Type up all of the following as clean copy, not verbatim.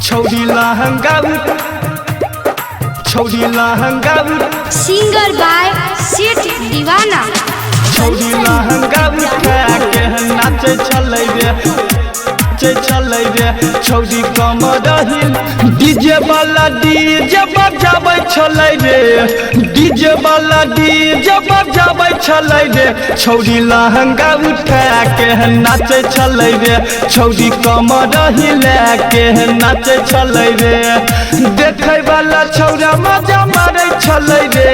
छौड़ी लहंगा singer by सेठ दीवाना। छौड़ी लहंगा उठा के नाचे चले रे छौड़ी कमर हिल डीजे वाला डीजे बजाबै छलै रे डीजे वाला डीजे बजाबै छलै रे छौड़ी लहंगा उठा के नाचे छलै रे छौड़ी कमर हिला के नाचे छलै रे देखै वाला छौड़ा मजा मारै छलै रे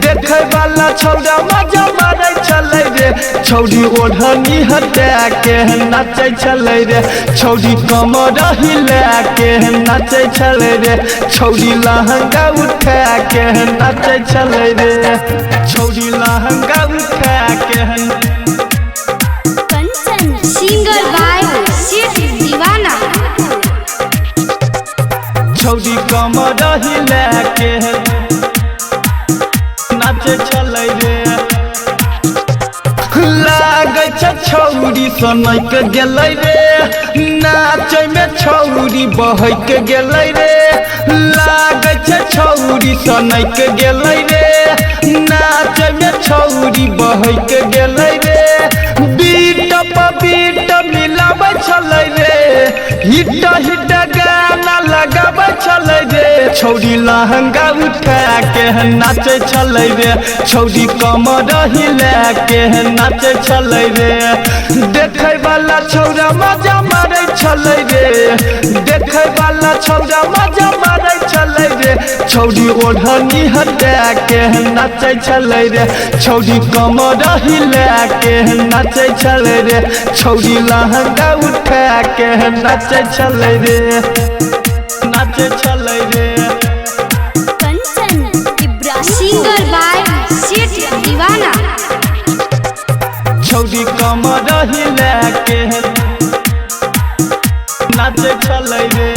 देखै वाला छौड़ा मजा मारै छलै रे छौड़ी ओढ़नी हटा के नाचे छलै रे छौड़ी कमर हिला के नाचे छलै रे छौड़ी लहंगा उठा के नाचे छलै रे छौड़ी लहंगा उठा के कंचन सिंगर बाय सेठ दीवाना। छौड़ी कमर हिला के नाचे छलै रे लागै छै छौड़ी सनक गेलै रे नाचै में छौड़ी बहक गेलै रे लागै छै छौड़ी सनक गेलै रे नाचै में छौड़ी बहक गेलै रे बीट पर बीट मिलाबै छलै रे हिट हिट गाना लगाबै छलै रे छौड़ी लहंगा उठा के नाचे छलै रे छौड़ी कमर हिला के नाचे छलै रे देखै वाला छौड़ा मजा मारै छलै रे देखै वाला छौड़ा मजा मारै छलै रे छौड़ी ओढ़नी हटा के नाचे छलै रे छौड़ी कमर हिला के नाचे छलै रे छौड़ी लहंगा उठा के नाचे छलै रे नाचे छलै रे कंचन सिंगर बाय सेठ दीवाना। छौड़ी कमर हिला के नाचे छलै रे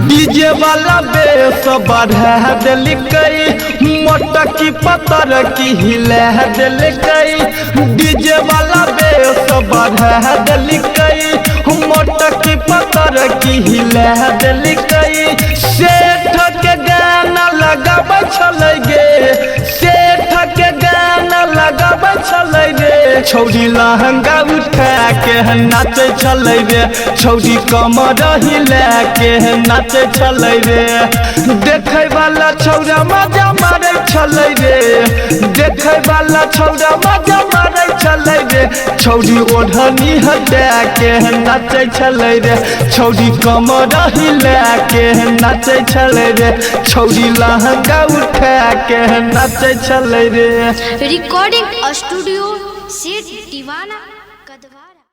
डीजे वाला बेस बढ़ा देलकै मोटकी पतर की हिला देलकै डीजे वाला बेस बढ़ा देलकै मोटकी पतर की हिला देलकै सेठ के गाना लगाबै छलै गे सेठ के गाना लगाबै छलै रे छौड़ी लहंगा उठा के नाचे छलै रे छौड़ी कमर हिला के नाचे छलै रे देखै वाला छौड़ा मजा मारै छलै रे देखै वाला छौड़ा मजा मारै छलै रे छौड़ी ओढ़नी हटा के नाचे छलै रे छौड़ी कमर हिला के नाचे छलै रे छौड़ी लहंगा उठा के नाचे छलै रे रिकॉर्डिंग स्टूडियो सेठ दीवाना।